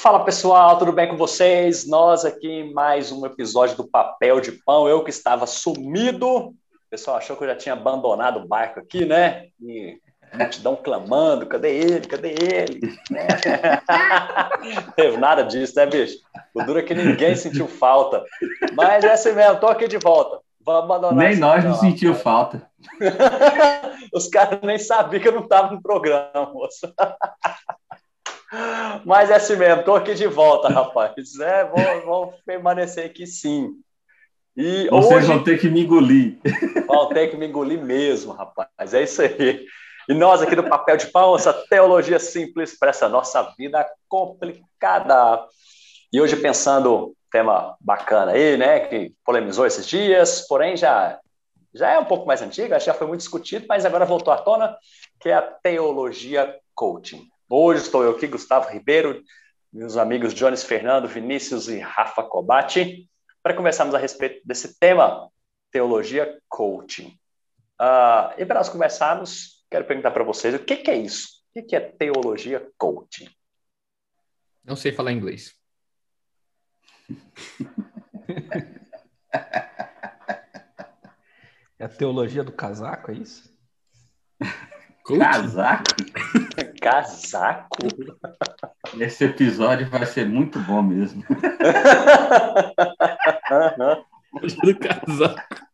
Fala pessoal, tudo bem com vocês? Nós aqui em mais um episódio do Papel de Pão. Eu que estava sumido, o pessoal achou que eu já tinha abandonado o barco aqui, né? E multidão clamando: cadê ele? Cadê ele? Né? Não teve nada disso, né, bicho? O duro é que ninguém sentiu falta. Mas é assim mesmo, tô aqui de volta. Vou abandonar Nem isso aqui, nós não não, sentiu rapaz. falta. Os caras nem sabiam que eu não estava no programa, moço. Mas é assim mesmo, estou aqui de volta, rapaz. Vou permanecer aqui sim. E Vocês vão hoje ter que me engolir. vão ter que me engolir mesmo, rapaz. É isso aí. E nós aqui do Papel de Pão, essa teologia simples para essa nossa vida complicada. E hoje pensando tema bacana aí, né, que polemizou esses dias, porém já é um pouco mais antigo, acho que já foi muito discutido, mas agora voltou à tona, que é a teologia coaching. Hoje estou eu aqui, Gustavo Ribeiro, meus amigos Jones Fernando, Vinícius e Rafa Cobatti, para conversarmos a respeito desse tema, teologia coaching. E para nós conversarmos, quero perguntar para vocês, o que é isso? O que é teologia coaching? Não sei falar inglês. É a teologia do casaco, é isso? Coaching? Casaco? Casaco? Esse episódio vai ser muito bom mesmo. Do casaco.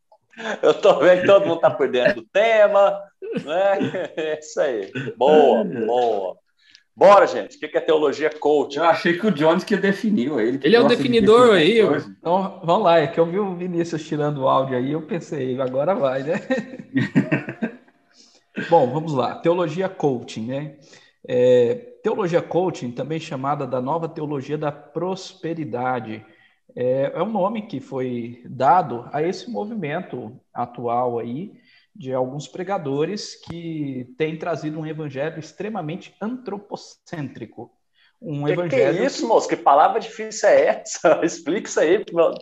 Eu tô vendo que todo mundo tá por dentro do tema, né? É isso aí. Boa, boa. Bora, gente. O que é teologia coaching? Eu achei que o Jones que definiu ele. Que Ele é o gosta de definidor definir aí. coisa. Então, vamos lá, é que eu vi o Vinícius tirando o áudio aí, eu pensei, agora vai, né? Bom, vamos lá. Teologia coaching, né? Teologia coaching, também chamada da nova teologia da prosperidade, é um nome que foi dado a esse movimento atual aí de alguns pregadores que têm trazido um evangelho extremamente antropocêntrico. Um Que é evangelho isso, moço? Que palavra difícil é essa? Explica isso aí para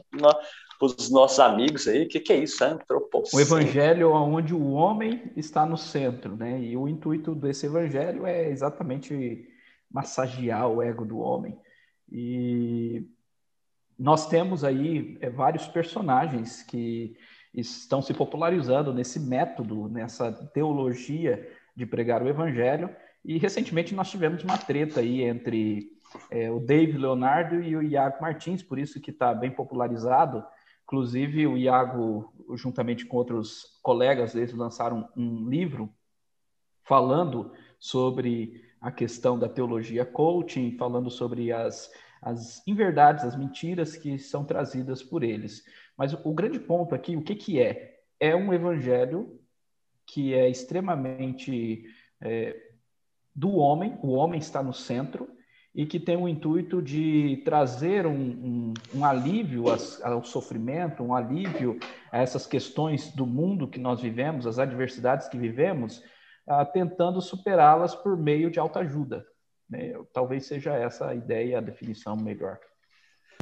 os nossos amigos aí. O que é isso? O Antropocêntrico. evangelho onde o homem está no centro, né? E o intuito desse evangelho é exatamente massagear o ego do homem. E nós temos aí vários personagens que estão se popularizando nesse método, nessa teologia de pregar o evangelho. E recentemente nós tivemos uma treta aí entre o David Leonardo e o Iago Martins, por isso que está bem popularizado. Inclusive, o Iago, juntamente com outros colegas, eles lançaram um livro falando sobre a questão da teologia coaching, falando sobre as inverdades, as mentiras que são trazidas por eles. Mas o grande ponto aqui, o que é? É um evangelho que é extremamente do homem, o homem está no centro, e que tem o intuito de trazer um alívio ao sofrimento, um alívio a essas questões do mundo que nós vivemos, as adversidades que vivemos, tentando superá-las por meio de autoajuda. Né? Talvez seja essa a ideia, a definição melhor.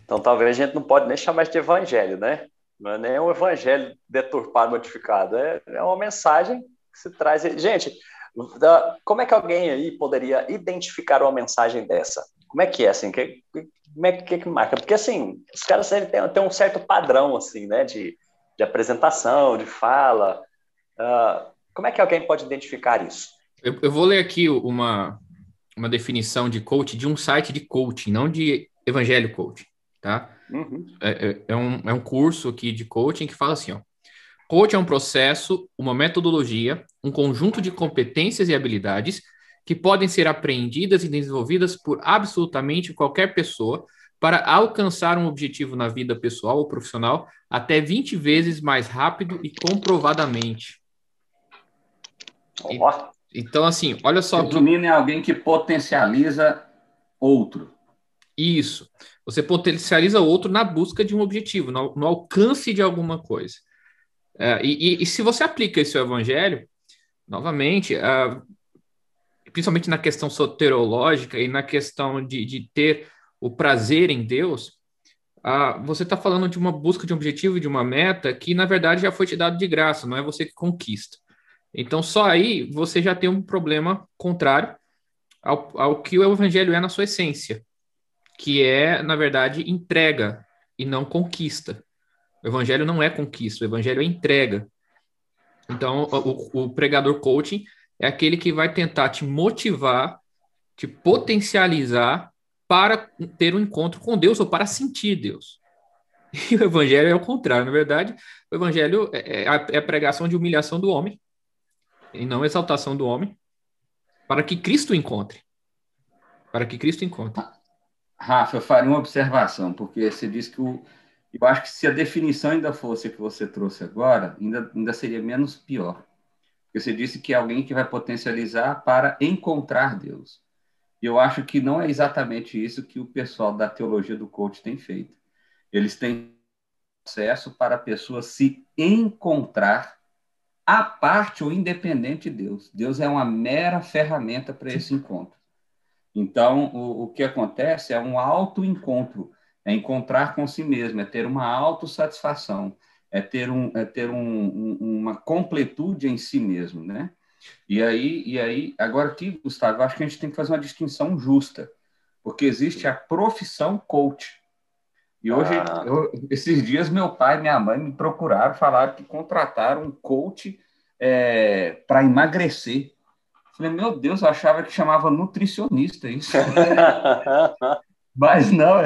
Então, talvez a gente não pode nem chamar de evangelho, né? Não é nem um evangelho deturpado, modificado. É uma mensagem que se traz. Gente, como é que alguém aí poderia identificar uma mensagem dessa? Como é que é, assim? Como é que marca? Porque, assim, os caras têm um certo padrão, assim, né? De apresentação, de fala. Como é que alguém pode identificar isso? Eu vou ler aqui uma definição de coach de um site de coaching, não de evangelho coaching, tá? Uhum. É um curso aqui de coaching que fala assim, ó. Coaching é um processo, uma metodologia, um conjunto de competências e habilidades que podem ser aprendidas e desenvolvidas por absolutamente qualquer pessoa para alcançar um objetivo na vida pessoal ou profissional até 20 vezes mais rápido e comprovadamente. Então, assim, olha só que... Resumindo, é alguém que potencializa outro. Isso. Você potencializa outro na busca de um objetivo, no alcance de alguma coisa. E se você aplica esse evangelho, novamente, principalmente na questão soteriológica e na questão de ter o prazer em Deus, você está falando de uma busca de um objetivo, de uma meta que, na verdade, já foi te dado de graça, não é você que conquista. Então, só aí você já tem um problema contrário ao que o evangelho é na sua essência, que é, na verdade, entrega e não conquista. O evangelho não é conquista, o evangelho é entrega. Então, o pregador coaching é aquele que vai tentar te motivar, te potencializar para ter um encontro com Deus ou para sentir Deus. E o evangelho é o contrário. Na verdade, o evangelho é a pregação de humilhação do homem e não exaltação do homem para que Cristo encontre. Para que Cristo encontre. Rafa, eu faria uma observação, porque você disse que eu acho que se a definição ainda fosse a que você trouxe agora, ainda seria menos pior. Porque você disse que é alguém que vai potencializar para encontrar Deus. E eu acho que não é exatamente isso que o pessoal da teologia do coach tem feito. Eles têm processo para a pessoa se encontrar à parte ou independente de Deus. Deus é uma mera ferramenta para esse encontro. Então, o que acontece é um autoencontro, é encontrar com si mesmo, é ter uma autossatisfação, é ter uma completude em si mesmo, né? E aí, agora aqui, Gustavo, eu acho que a gente tem que fazer uma distinção justa, porque existe a profissão coach. E hoje, esses dias, meu pai e minha mãe me procuraram, falaram que contrataram um coach para emagrecer. Falei, meu Deus, eu achava que chamava nutricionista isso. Mas não,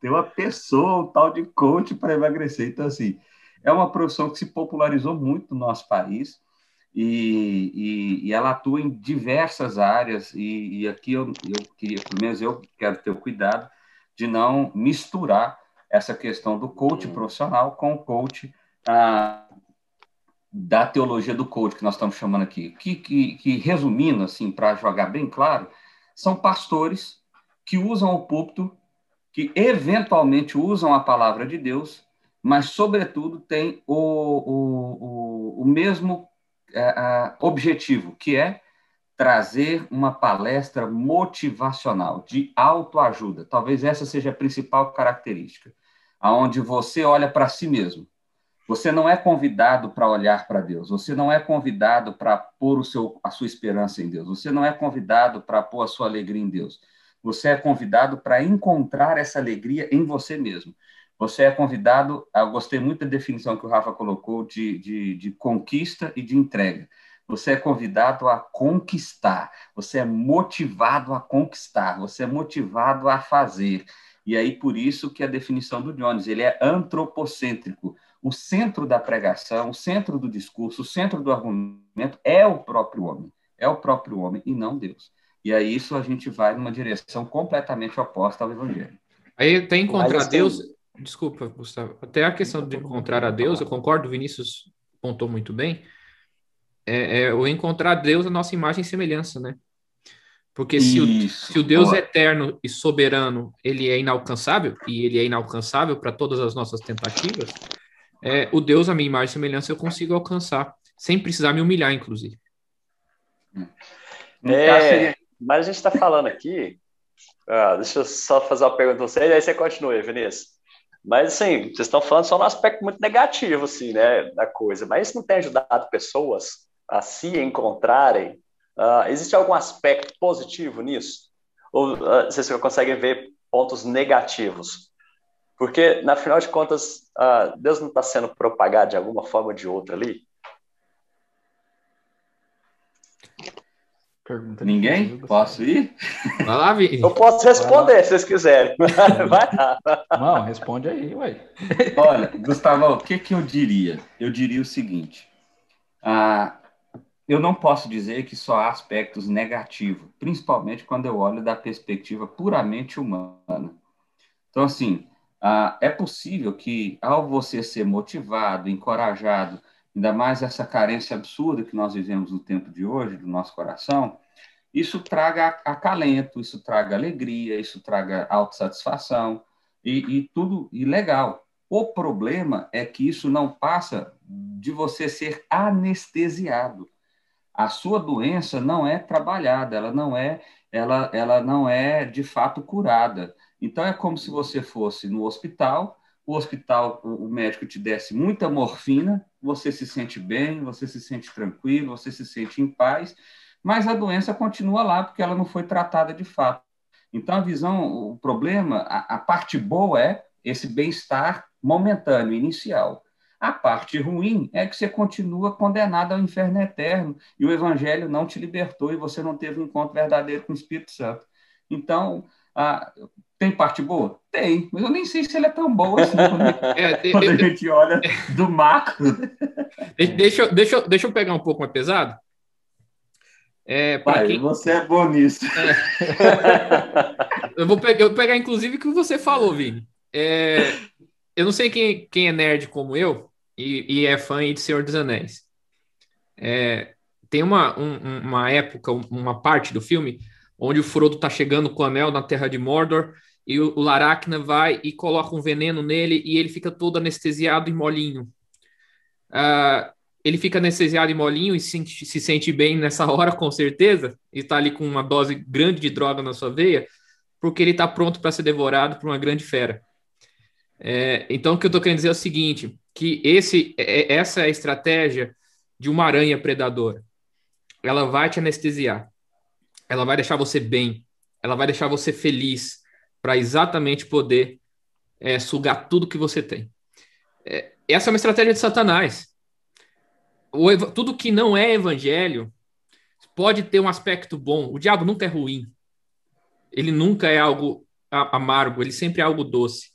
tem uma pessoa, um tal de coach para emagrecer. Então, assim, é uma profissão que se popularizou muito no nosso país e ela atua em diversas áreas. E aqui eu queria, pelo menos eu quero ter o cuidado de não misturar essa questão do coach profissional com o coach da teologia do coach, que nós estamos chamando aqui, que resumindo, assim, para jogar bem claro, são pastores que usam o púlpito, que eventualmente usam a palavra de Deus, mas, sobretudo, têm o mesmo objetivo, que é trazer uma palestra motivacional, de autoajuda. Talvez essa seja a principal característica, aonde você olha para si mesmo. Você não é convidado para olhar para Deus. Você não é convidado para pôr a sua esperança em Deus. Você não é convidado para pôr a sua alegria em Deus. Você é convidado para encontrar essa alegria em você mesmo. Você é convidado, eu gostei muito da definição que o Rafa colocou de conquista e de entrega. Você é convidado a conquistar. Você é motivado a conquistar. Você é motivado a fazer. E aí, por isso que a definição do Jones, ele é antropocêntrico. O centro da pregação, o centro do discurso, o centro do argumento é o próprio homem e não Deus. E aí isso a gente vai numa direção completamente oposta ao evangelho. Aí até encontrar Deus, desculpa, Gustavo, até a questão de encontrar a Deus, eu concordo, o Vinícius pontou muito bem, o encontrar Deus a nossa imagem e semelhança, né? Porque se o Deus eterno e soberano, ele é inalcançável, e ele é inalcançável para todas as nossas tentativas, o Deus, a minha imagem e semelhança, eu consigo alcançar, sem precisar me humilhar, inclusive. Mas a gente está falando aqui, deixa eu só fazer uma pergunta para vocês, aí você continua, Vinícius. Mas, assim, vocês estão falando só num aspecto muito negativo, assim, né, da coisa, mas isso não tem ajudado pessoas a se encontrarem? Existe algum aspecto positivo nisso? Ou vocês conseguem ver pontos negativos? Porque, na final de contas, Deus não está sendo propagado de alguma forma ou de outra ali? Pergunta ninguém? Posso ir? Vai lá, Vi. Eu posso responder, se vocês quiserem. Vai lá. Não, responde aí, ué. Olha, Gustavo, o que eu diria? Eu diria o seguinte. Eu não posso dizer que só há aspectos negativos, principalmente quando eu olho da perspectiva puramente humana. Então, assim, é possível que, ao você ser motivado, encorajado, ainda mais essa carência absurda que nós vivemos no tempo de hoje, do nosso coração, isso traga acalento, isso traga alegria, isso traga autossatisfação e tudo, e legal. O problema é que isso não passa de você ser anestesiado. A sua doença não é trabalhada, ela não é de fato curada. Então, é como se você fosse no hospital, o médico te desse muita morfina, você se sente bem, você se sente tranquilo, você se sente em paz, mas a doença continua lá porque ela não foi tratada de fato. Então, o problema, a parte boa é esse bem-estar momentâneo, inicial. A parte ruim é que você continua condenado ao inferno eterno e o evangelho não te libertou e você não teve um encontro verdadeiro com o Espírito Santo. Então, tem parte boa? Tem, mas eu nem sei se ela é tão boa assim quando a gente olha do macro. Deixa eu pegar um pouco mais pesado. Pai, você é bom nisso. Eu vou pegar, inclusive, o que você falou, Vini. Eu não sei quem é nerd como eu e é fã de Senhor dos Anéis. Tem uma época, uma parte do filme, onde o Frodo está chegando com o anel na Terra de Mordor e o Laracna vai e coloca um veneno nele e ele fica todo anestesiado e molinho. Ele fica anestesiado e molinho e se sente bem nessa hora, com certeza, e está ali com uma dose grande de droga na sua veia, porque ele está pronto para ser devorado por uma grande fera. Então, o que eu estou querendo dizer é o seguinte, que essa é a estratégia de uma aranha predadora. Ela vai te anestesiar, ela vai deixar você bem, ela vai deixar você feliz, para exatamente poder sugar tudo que você tem. Essa é uma estratégia de Satanás. Tudo que não é evangelho pode ter um aspecto bom. O diabo nunca é ruim. Ele nunca é algo amargo, ele sempre é algo doce.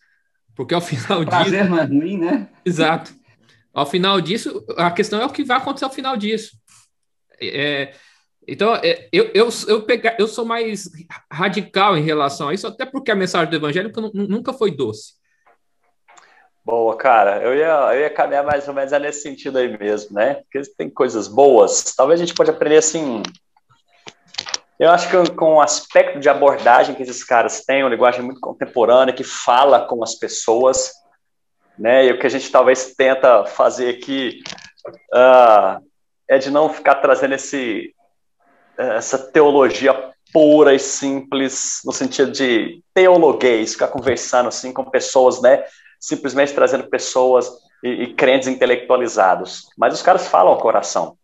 Porque ao final disso... Prazer não é ruim, né? Exato. Ao final disso, a questão é o que vai acontecer ao final disso. Então, eu sou mais radical em relação a isso, até porque a mensagem do evangelho nunca foi doce. Boa, cara. Eu ia caminhar mais ou menos nesse sentido aí mesmo, né? Porque tem coisas boas. Talvez a gente pode aprender assim... Eu acho que com o aspecto de abordagem que esses caras têm, uma linguagem muito contemporânea, que fala com as pessoas, né? E o que a gente talvez tenta fazer aqui é de não ficar trazendo essa teologia pura e simples, no sentido de teologuês, ficar conversando assim com pessoas, né? Simplesmente trazendo pessoas e crentes intelectualizados. Mas os caras falam ao coração.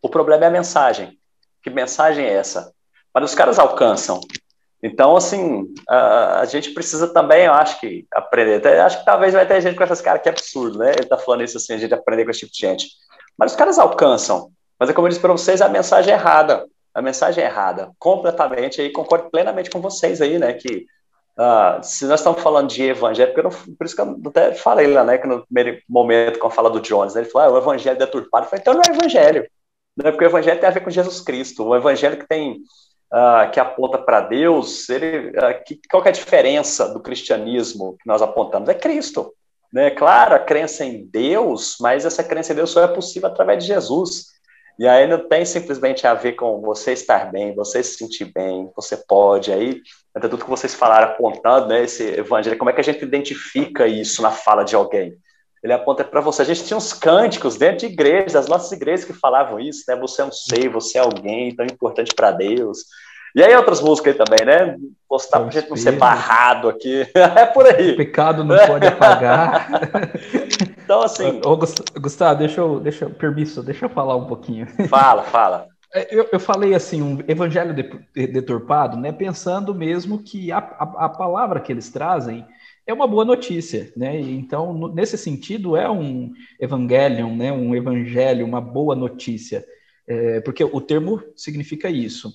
O problema é a mensagem. Que mensagem é essa? Mas os caras alcançam. Então, assim, a gente precisa também, eu acho que, aprender. Acho que talvez vai ter gente com essas caras que é absurdo, né? Ele tá falando isso assim, a gente aprender com esse tipo de gente. Mas os caras alcançam. Mas é como eu disse para vocês, a mensagem é errada. A mensagem é errada. Completamente. E concordo plenamente com vocês aí, né? Que se nós estamos falando de evangelho, por isso que eu até falei lá, né? Que no primeiro momento, quando fala do Jones, né, ele falou, o evangelho deturpado. Eu falei, então não é evangelho. Né? Porque o evangelho tem a ver com Jesus Cristo. O evangelho que tem... que aponta para Deus, qual que é a diferença do cristianismo que nós apontamos? É Cristo. Né? Claro, a crença em Deus, mas essa crença em Deus só é possível através de Jesus. E aí não tem simplesmente a ver com você estar bem, você se sentir bem, você pode. Aí, até tudo que vocês falaram apontando, né, esse evangelho, como é que a gente identifica isso na fala de alguém? Ele aponta para você. A gente tinha uns cânticos dentro de igrejas, das nossas igrejas que falavam isso, né? Você é um ser, você é alguém tão importante para Deus. E aí outras músicas aí também, né? Postar para a gente não ser barrado aqui. É por aí. O pecado não pode apagar. Então, assim... Gustavo, deixa eu falar um pouquinho. Fala. Eu falei assim, um evangelho deturpado, né? Pensando mesmo que a palavra que eles trazem é uma boa notícia, né? Então, nesse sentido, é um evangelion, né? Um evangelho, uma boa notícia, porque o termo significa isso.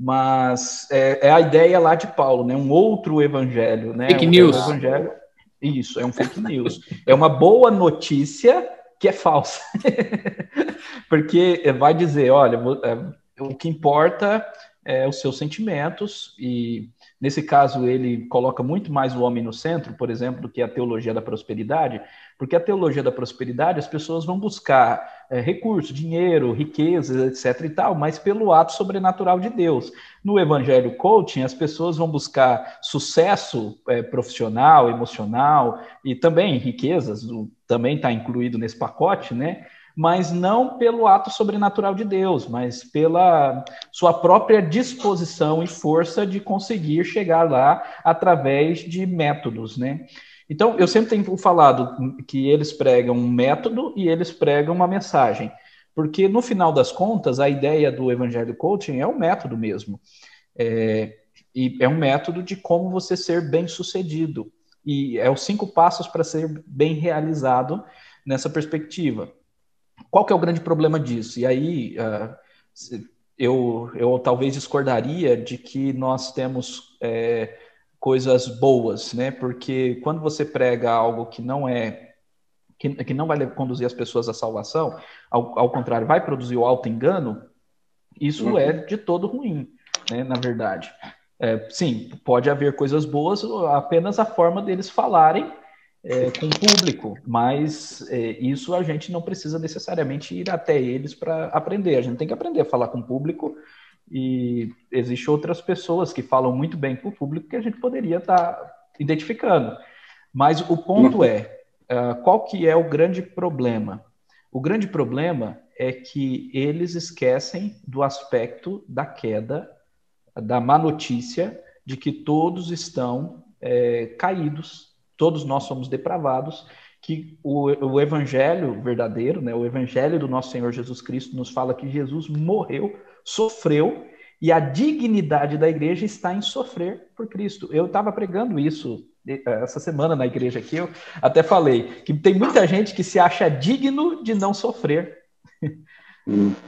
Mas é a ideia lá de Paulo, né? Um outro evangelho, né? Fake news. Evangelho, isso, é um fake news. É uma boa notícia que é falsa. Porque vai dizer, olha, o que importa é os seus sentimentos, e nesse caso ele coloca muito mais o homem no centro, por exemplo, do que a teologia da prosperidade, porque a teologia da prosperidade as pessoas vão buscar recursos, dinheiro, riquezas, etc e tal, mas pelo ato sobrenatural de Deus. No evangelho coaching, as pessoas vão buscar sucesso profissional, emocional, e também riquezas, também está incluído nesse pacote, né? Mas não pelo ato sobrenatural de Deus, mas pela sua própria disposição e força de conseguir chegar lá através de métodos, né? Então, eu sempre tenho falado que eles pregam um método e eles pregam uma mensagem, porque no final das contas, a ideia do Evangelho Coaching é o método mesmo. E é um método de como você ser bem-sucedido. E é os 5 passos para ser bem realizado nessa perspectiva. Qual que é o grande problema disso? E aí eu talvez discordaria de que nós temos coisas boas, né? Porque quando você prega algo que não vai conduzir as pessoas à salvação, ao contrário, vai produzir o auto-engano, isso é de todo ruim, né? Na verdade. Sim, pode haver coisas boas, apenas a forma deles falarem com o público, mas isso a gente não precisa necessariamente ir até eles para aprender. A gente tem que aprender a falar com o público, e existem outras pessoas que falam muito bem com o público que a gente poderia estar identificando. Mas o ponto qual que é o grande problema? O grande problema é que eles esquecem do aspecto da queda, da má notícia de que todos estão caídos, todos nós somos depravados, que o evangelho verdadeiro, né, o evangelho do nosso Senhor Jesus Cristo nos fala que Jesus morreu, sofreu, e a dignidade da igreja está em sofrer por Cristo. Eu estava pregando isso essa semana na igreja aqui, eu até falei que tem muita gente que se acha digno de não sofrer.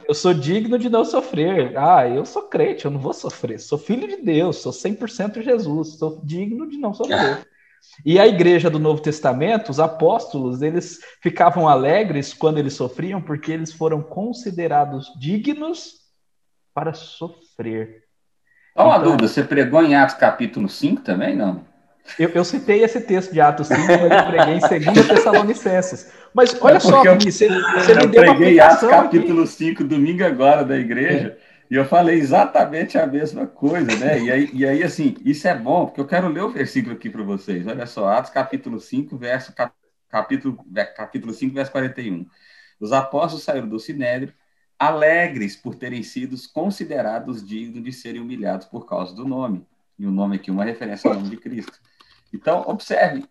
Eu sou digno de não sofrer. Eu sou crente, eu não vou sofrer. Sou filho de Deus, sou 100% Jesus, sou digno de não sofrer. E a igreja do Novo Testamento, os apóstolos, eles ficavam alegres quando eles sofriam, porque eles foram considerados dignos para sofrer. Só uma dúvida, você pregou em Atos capítulo 5 também, não? Eu citei esse texto de Atos 5, mas eu preguei em 2 Tessalonicenses. Mas olha só, você me deu uma aplicação. Eu preguei Atos capítulo 5, domingo agora, da igreja, e eu falei exatamente a mesma coisa, né? E aí, assim, isso é bom, porque eu quero ler o versículo aqui para vocês. Olha só, Atos capítulo 5, capítulo 5, verso 41. Os apóstolos saíram do Sinédrio, alegres por terem sido considerados dignos de serem humilhados por causa do nome. E o nome aqui é uma referência ao nome de Cristo. Então, observe,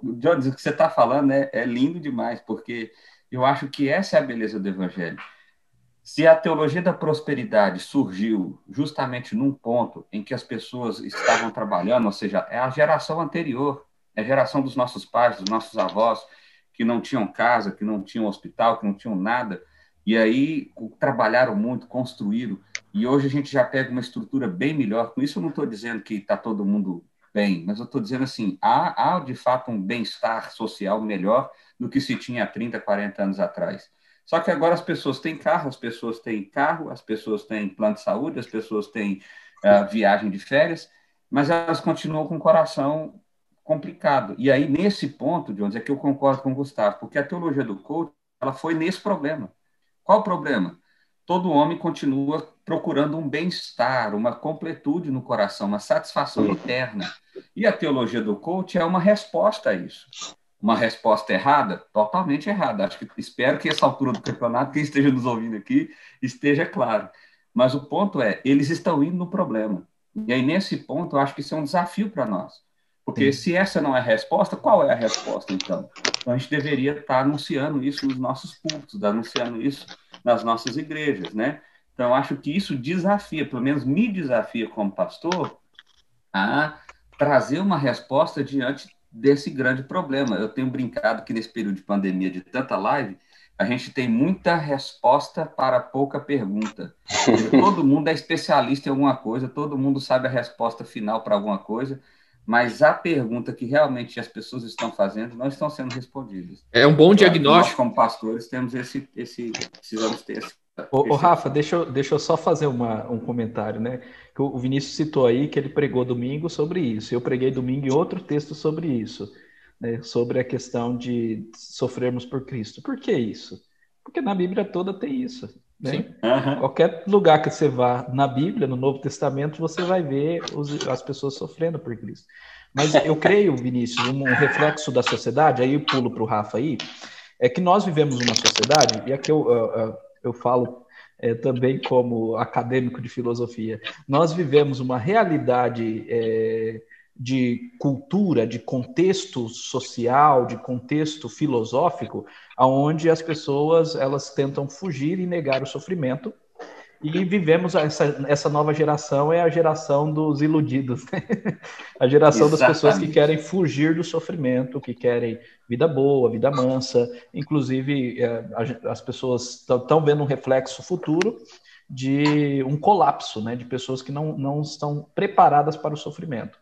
Jones, o que você está falando é lindo demais, porque eu acho que essa é a beleza do Evangelho. Se a teologia da prosperidade surgiu justamente num ponto em que as pessoas estavam trabalhando, ou seja, é a geração anterior, é a geração dos nossos pais, dos nossos avós, que não tinham casa, que não tinham hospital, que não tinham nada, e aí trabalharam muito, construíram, e hoje a gente já pega uma estrutura bem melhor. Com isso eu não estou dizendo que está todo mundo bem, mas eu estou dizendo assim, há de fato um bem-estar social melhor do que se tinha há 30, 40 anos atrás. Só que agora as pessoas têm carro, as pessoas têm plano de saúde, as pessoas têm viagem de férias, mas elas continuam com o coração complicado. E aí, nesse ponto, Jones, é que eu concordo com o Gustavo, porque a teologia do coach, ela foi nesse problema. Qual o problema? Todo homem continua procurando um bem-estar, uma completude no coração, uma satisfação interna. E a teologia do coach é uma resposta a isso. Uma resposta errada? Totalmente errada. Espero que essa altura do campeonato, quem esteja nos ouvindo aqui, esteja claro. Mas o ponto é, eles estão indo no problema. E aí, nesse ponto, eu acho que isso é um desafio para nós. Porque se essa não é a resposta, qual é a resposta, então? Então, a gente deveria estar anunciando isso nos nossos cultos, anunciando isso nas nossas igrejas, né? Então, eu acho que isso desafia, pelo menos me desafia como pastor, a trazer uma resposta diante desse grande problema. Eu tenho brincado que nesse período de pandemia, de tanta live, a gente tem muita resposta para pouca pergunta. Todo mundo é especialista em alguma coisa, todo mundo sabe a resposta final para alguma coisa, mas a pergunta que realmente as pessoas estão fazendo não estão sendo respondidas. É um bom diagnóstico. Nós, como pastores, temos precisamos ter esse. Ô Rafa, deixa eu só fazer um comentário, né? Que o Vinícius citou aí que ele pregou domingo sobre isso. Eu preguei domingo em outro texto sobre isso, né? Sobre a questão de sofrermos por Cristo. Por que isso? Porque na Bíblia toda tem isso, né? Sim. Qualquer lugar que você vá na Bíblia, no Novo Testamento, você vai ver as pessoas sofrendo por Cristo. Mas eu creio, Vinícius, um reflexo da sociedade, aí eu pulo para o Rafa aí, é que nós vivemos uma sociedade, e aqui eu falo também como acadêmico de filosofia, nós vivemos uma realidade de cultura, de contexto social, de contexto filosófico, onde as pessoas elas tentam fugir e negar o sofrimento, E vivemos essa nova geração, é a geração dos iludidos, né? A geração das pessoas que querem fugir do sofrimento, que querem vida boa, vida mansa. Inclusive, as pessoas estão vendo um reflexo futuro de um colapso, né? De pessoas que não estão preparadas para o sofrimento.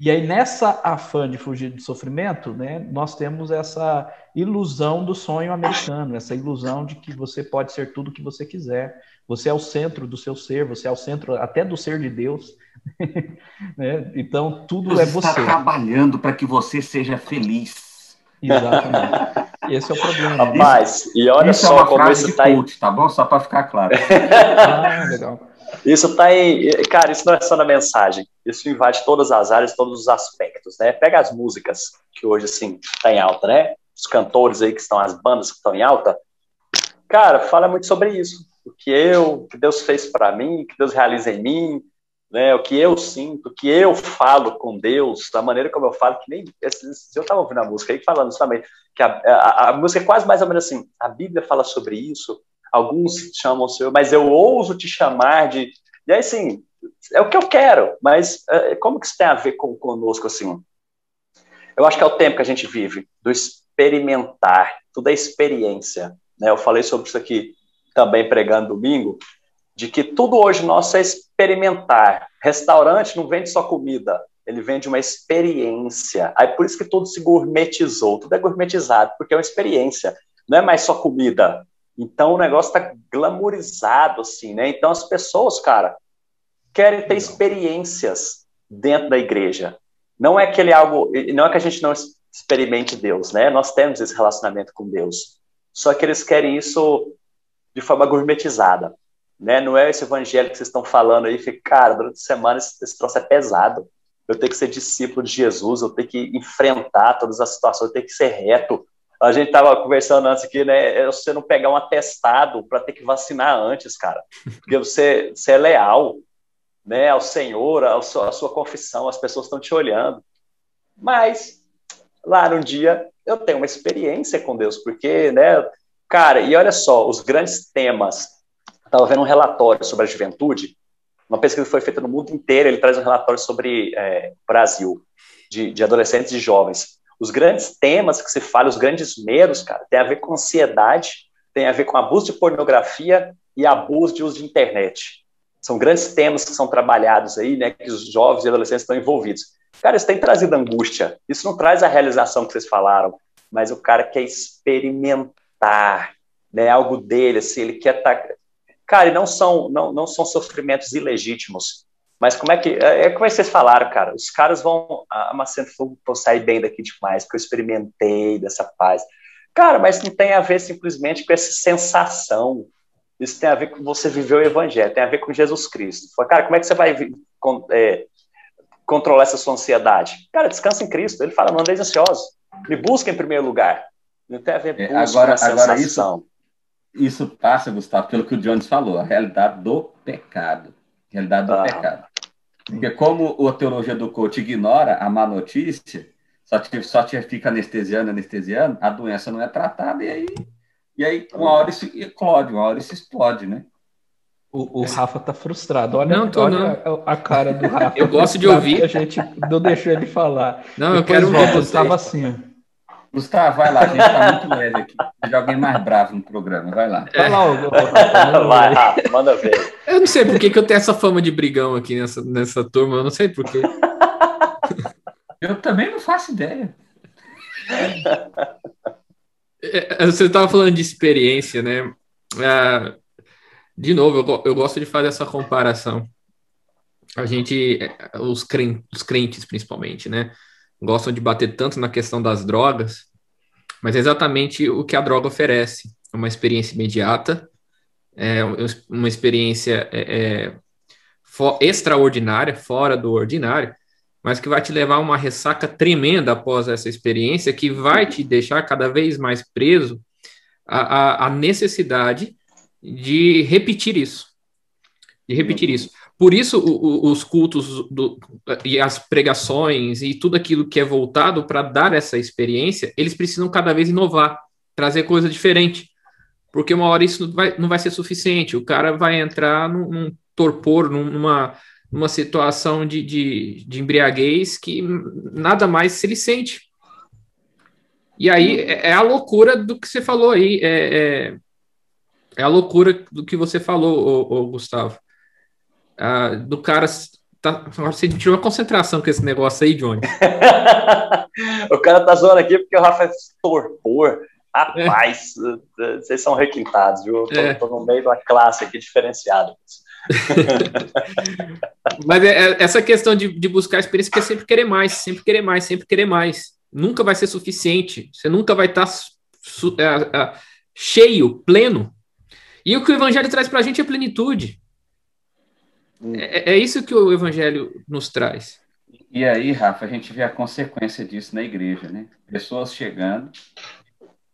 E aí, nessa afã de fugir do sofrimento, né, nós temos essa ilusão do sonho americano, essa ilusão de que você pode ser tudo o que você quiser. Você é o centro do seu ser, você é o centro até do ser de Deus. Né? Então, tudo Deus é você. está trabalhando para que você seja feliz. Exatamente. Esse é o problema. Rapaz, e olha isso só é uma como frase isso de tá coach, tá bom? Só para ficar claro. Legal. Isso tá em... Cara, isso não é só na mensagem. Isso invade todas as áreas, todos os aspectos, né? Pega as músicas, que hoje, assim, tá em alta, né? Os cantores aí, que estão, as bandas que estão em alta. Cara, fala muito sobre isso. O que Deus fez para mim, o que Deus realiza em mim, né? O que eu sinto, o que eu falo com Deus, da maneira como eu falo, que nem... Eu estava ouvindo a música aí, falando isso também, que a música é quase mais ou menos assim, a Bíblia fala sobre isso, alguns chamam o Senhor, mas eu ouso te chamar de... E aí, assim, é o que eu quero, mas como que isso tem a ver conosco, assim? Eu acho que é o tempo que a gente vive, do experimentar, tudo é experiência, né? Eu falei sobre isso aqui também pregando domingo, de que tudo hoje nosso é experimentar. Restaurante não vende só comida, ele vende uma experiência. Aí por isso que tudo se gourmetizou, tudo é gourmetizado, porque é uma experiência, não é mais só comida. Então o negócio está glamourizado, assim, né? Então as pessoas, cara, querem ter experiências dentro da igreja. Não é aquele algo, não é que a gente não experimente Deus, né? Nós temos esse relacionamento com Deus. Só que eles querem isso de forma gourmetizada, né? Não é esse evangelho que vocês estão falando aí, que, cara, durante a semana esse troço é pesado. Eu tenho que ser discípulo de Jesus, eu tenho que enfrentar todas as situações, eu tenho que ser reto. A gente estava conversando antes aqui, né? É você não pegar um atestado para ter que vacinar antes, cara. Porque você é leal, né, ao Senhor, à sua confissão, as pessoas estão te olhando. Mas, lá no dia, eu tenho uma experiência com Deus, porque, né, cara, e olha só, os grandes temas, estava vendo um relatório sobre a juventude, uma pesquisa que foi feita no mundo inteiro, ele traz um relatório sobre Brasil, de adolescentes e jovens. Os grandes temas que se fala, os grandes medos, cara, tem a ver com ansiedade, tem a ver com abuso de pornografia e abuso de uso de internet. São grandes temas que são trabalhados aí, né, que os jovens e adolescentes estão envolvidos. Cara, isso tem trazido angústia. Isso não traz a realização que vocês falaram, mas o cara quer experimentar, né, algo dele, assim, ele quer estar... Cara, e não são sofrimentos ilegítimos, mas como é que vocês falaram, cara? Os caras vão sair bem daqui demais, porque eu experimentei dessa paz. Cara, mas não tem a ver simplesmente com essa sensação. Isso tem a ver com você viver o evangelho, tem a ver com Jesus Cristo. Cara, como é que você vai controlar essa sua ansiedade? Cara, descansa em Cristo. Ele fala, não andeis ansiosos. Me busca em primeiro lugar. Não tem a ver com a sensação. Isso passa, Gustavo, pelo que o Jones falou, a realidade do pecado. Realidade do pecado. Porque como a teologia do coach ignora a má notícia, só te fica anestesiando, a doença não é tratada, e aí uma hora isso eclode, uma hora isso explode, né? O Rafa tá frustrado. Olha a cara do Rafa. Eu gosto de ouvir. A gente não deixou ele falar. Não, eu quero ouvir você. Estava assim. Gustavo, vai lá, a gente tá muito leve aqui. De alguém mais bravo no programa, vai lá. Vai lá, Rafa. Vai, Rafa, manda ver. Eu não sei por que eu tenho essa fama de brigão aqui nessa turma, eu não sei por quê. Eu também não faço ideia. Você estava falando de experiência, né? De novo, eu gosto de fazer essa comparação. A gente, os crentes principalmente, né? Gostam de bater tanto na questão das drogas, mas é exatamente o que a droga oferece. É uma experiência imediata, uma experiência extraordinária, fora do ordinário, mas que vai te levar a uma ressaca tremenda após essa experiência, que vai te deixar cada vez mais preso à necessidade de repetir isso. Por isso, os cultos e as pregações e tudo aquilo que é voltado para dar essa experiência, eles precisam cada vez inovar, trazer coisa diferente. porque uma hora isso não vai ser suficiente. O cara vai entrar num torpor, numa situação de embriaguez que nada mais se ele sente. E aí é a loucura do que você falou aí, é a loucura do que você falou, Gustavo. Do cara. Você tirou a concentração com esse negócio aí, Johnny. O cara tá zoando aqui porque o Rafa é torpor. Rapaz, vocês são requintados, viu? Eu tô no meio de uma classe aqui diferenciada. Mas essa questão de buscar experiência, que é sempre querer mais, sempre querer mais, sempre querer mais. Nunca vai ser suficiente. Você nunca vai estar cheio, pleno. E o que o Evangelho traz para a gente é plenitude. É isso que o Evangelho nos traz. E aí, Rafa, a gente vê a consequência disso na igreja, né? Pessoas chegando,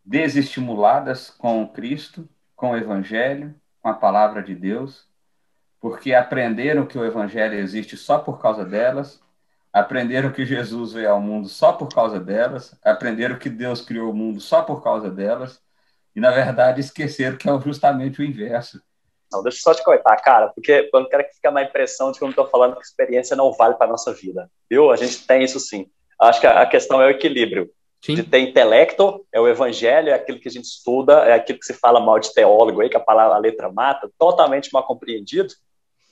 desestimuladas com Cristo, com o Evangelho, com a palavra de Deus, porque aprenderam que o Evangelho existe só por causa delas, aprenderam que Jesus veio ao mundo só por causa delas, aprenderam que Deus criou o mundo só por causa delas, e, na verdade, esqueceram que é justamente o inverso. Não, deixa eu só te cortar, cara, porque eu não quero que fique na impressão de que eu não estou falando que experiência não vale para a nossa vida, viu? A gente tem isso sim. Acho que a questão é o equilíbrio. Sim. De ter intelecto, é o evangelho, é aquilo que a gente estuda, é aquilo que se fala mal de teólogo aí, que a letra mata, totalmente mal compreendido,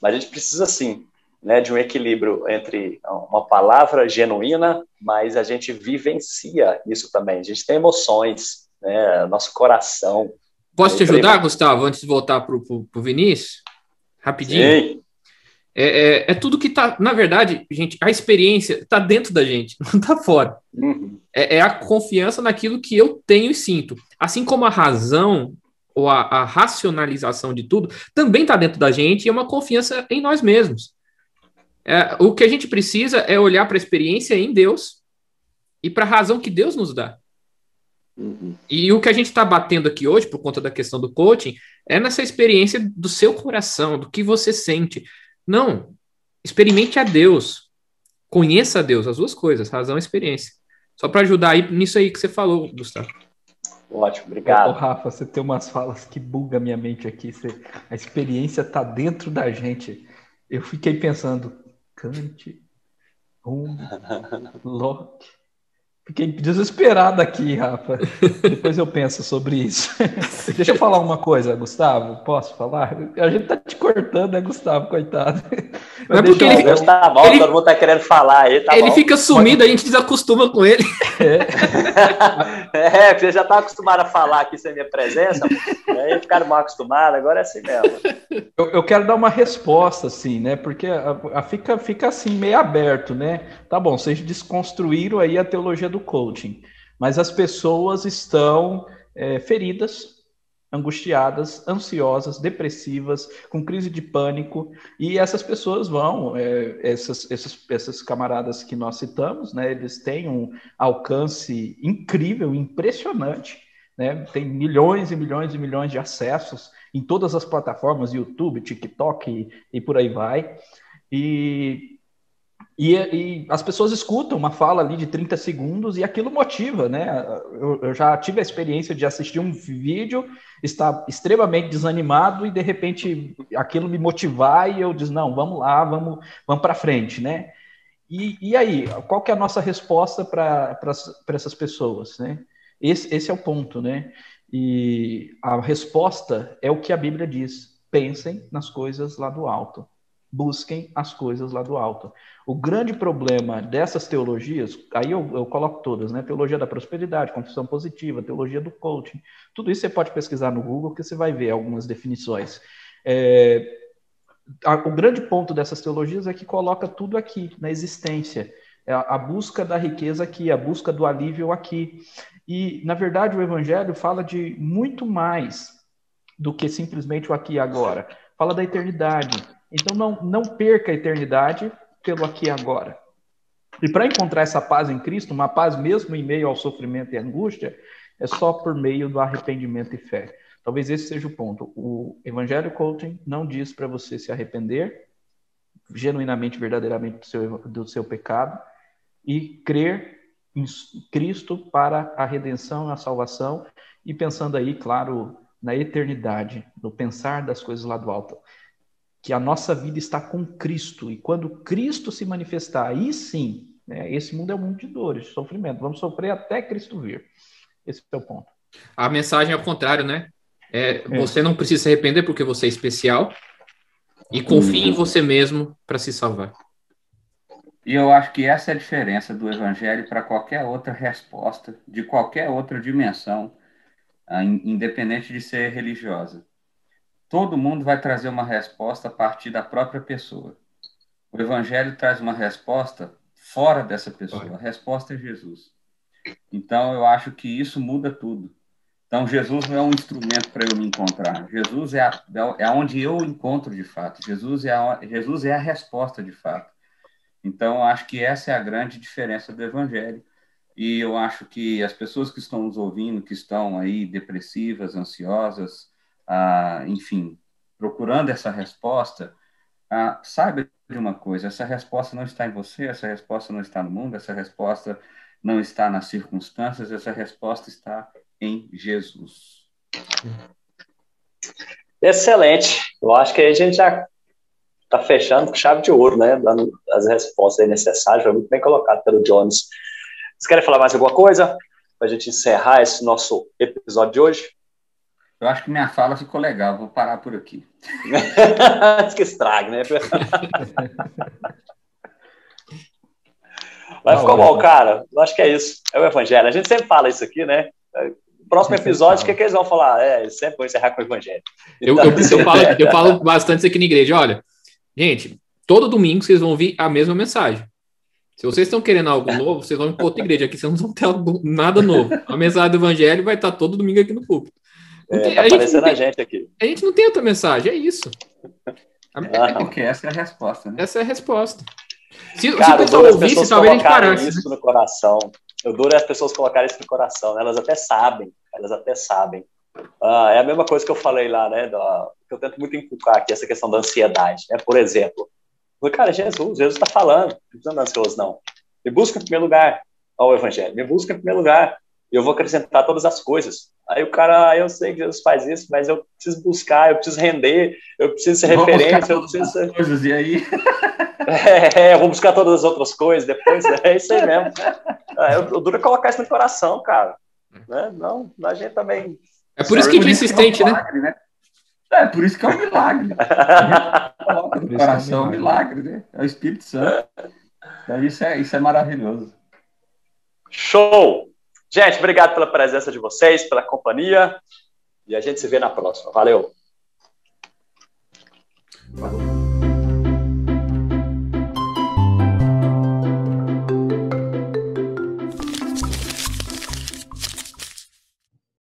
mas a gente precisa sim, né, de um equilíbrio entre uma palavra genuína, mas a gente vivencia isso também. A gente tem emoções, né, nosso coração. Posso te ajudar, Gustavo, antes de voltar para o Vinícius? Rapidinho. Sim. É tudo que está... Na verdade, gente, a experiência está dentro da gente, não está fora. Uhum. É a confiança naquilo que eu tenho e sinto. Assim como a razão ou a racionalização de tudo também está dentro da gente e é uma confiança em nós mesmos. O que a gente precisa é olhar para a experiência em Deus e para a razão que Deus nos dá. Uhum. E o que a gente está batendo aqui hoje, por conta da questão do coaching, é nessa experiência do seu coração, do que você sente. Não, experimente a Deus, conheça a Deus, as duas coisas, razão e experiência. Só para ajudar aí nisso aí que você falou, Gustavo. Ótimo, obrigado. Rafa, você tem umas falas que bugam a minha mente aqui. A experiência está dentro da gente. Eu fiquei pensando, Kant, Hume, Locke. Fiquei desesperado aqui, Rafa. Depois eu penso sobre isso. Deixa eu falar uma coisa, Gustavo. Posso falar? A gente tá te cortando, né, Gustavo? Coitado. Mas porque ele... Deus tá bom, todo mundo tá querendo falar aí, tá ele bom. Fica sumido, a gente desacostuma com ele. Porque você já tá acostumado a falar aqui sem minha presença, aí ficaram mal acostumados, agora é assim mesmo. Eu quero dar uma resposta, assim, né? Porque fica assim, meio aberto, né? Tá bom, vocês desconstruíram aí a teologia do coaching, mas as pessoas estão feridas, angustiadas, ansiosas, depressivas, com crise de pânico, e essas pessoas vão, esses camaradas que nós citamos, né, eles têm um alcance incrível, impressionante, né, tem milhões e milhões e milhões de acessos em todas as plataformas, YouTube, TikTok e por aí vai, e as pessoas escutam uma fala ali de 30 segundos e aquilo motiva, né? Eu já tive a experiência de assistir um vídeo, estar extremamente desanimado e de repente aquilo me motivar e eu diz, não, vamos lá, vamos para frente, né? E aí, qual que é a nossa resposta para essas pessoas, né? Esse é o ponto, né? E a resposta é o que a Bíblia diz, pensem nas coisas lá do alto. Busquem as coisas lá do alto. O grande problema dessas teologias, aí eu coloco todas, né? Teologia da prosperidade, confissão positiva, teologia do coaching, tudo isso você pode pesquisar no Google que você vai ver algumas definições. O grande ponto dessas teologias é que coloca tudo aqui, na existência. A busca da riqueza aqui, a busca do alívio aqui. E, na verdade, o Evangelho fala de muito mais do que simplesmente o aqui e agora. Fala da eternidade. Então, não perca a eternidade pelo aqui e agora. E para encontrar essa paz em Cristo, uma paz mesmo em meio ao sofrimento e angústia, é só por meio do arrependimento e fé. Talvez esse seja o ponto. O Evangelho Coaching não diz para você se arrepender genuinamente, verdadeiramente do seu pecado e crer em Cristo para a redenção e a salvação. E pensando aí, claro, na eternidade, no pensar das coisas lá do alto, que a nossa vida está com Cristo, e quando Cristo se manifestar, aí sim, né, esse mundo é um mundo de dores, de sofrimento, vamos sofrer até Cristo vir. Esse é o ponto. A mensagem é o contrário, né? Você não precisa se arrepender porque você é especial, e confie em você mesmo para se salvar. E eu acho que essa é a diferença do Evangelho para qualquer outra resposta, de qualquer outra dimensão, independente de ser religiosa. Todo mundo vai trazer uma resposta a partir da própria pessoa. O Evangelho traz uma resposta fora dessa pessoa. A resposta é Jesus. Então, eu acho que isso muda tudo. Então, Jesus não é um instrumento para eu me encontrar. Jesus é onde eu encontro de fato. Jesus é a resposta de fato. Então, eu acho que essa é a grande diferença do Evangelho. E eu acho que as pessoas que estão nos ouvindo, que estão aí depressivas, ansiosas, enfim, procurando essa resposta, saiba de uma coisa, essa resposta não está em você, essa resposta não está no mundo, essa resposta não está nas circunstâncias, essa resposta está em Jesus. Excelente. Eu acho que aí a gente já está fechando com chave de ouro, né? Dando as respostas aí necessárias. Foi muito bem colocado pelo Jones. Vocês querem falar mais alguma coisa para a gente encerrar esse nosso episódio de hoje? Eu acho que minha fala ficou legal. Vou parar por aqui. Antes que estrague, né? Mas ficou bom, cara. Eu acho que é isso. É o Evangelho. A gente sempre fala isso aqui, né? Próximo episódio, o que eles vão falar? Sempre vou encerrar com o Evangelho. Então, eu falo bastante isso aqui na igreja. Olha, gente, todo domingo vocês vão ouvir a mesma mensagem. Se vocês estão querendo algo novo, vocês vão para outra igreja. Aqui vocês não vão ter nada novo. A mensagem do Evangelho vai estar todo domingo aqui no púlpito. Tá aparecendo a gente aqui. A gente não tem outra mensagem, é isso. Porque essa é a resposta, né? Essa é a resposta. Se o pessoal ouvisse, talvez a gente parasse. Isso, né? No coração. Eu duro as pessoas colocarem isso no coração, né? Elas até sabem. É a mesma coisa que eu falei lá, né? Que eu tento muito inculcar aqui, essa questão da ansiedade, né? Por exemplo, cara, Jesus está falando, não precisa andar ansioso, não. Me busca em primeiro lugar, ó, o Evangelho, me busca em primeiro lugar, e eu vou acrescentar todas as coisas. Aí o cara, eu sei que Jesus faz isso, mas eu preciso buscar, eu preciso render, eu preciso ser referência, eu preciso... coisas, e aí? Eu vou buscar todas as outras coisas depois, é isso aí mesmo. Eu duro colocar isso no coração, cara. Né? Não, a gente também... É por isso que a gente é insistente, né? É por isso que é um milagre. Coloca no coração é um milagre, né? É o Espírito Santo. Então, isso é maravilhoso. Show! Gente, obrigado pela presença de vocês, pela companhia. E a gente se vê na próxima. Valeu!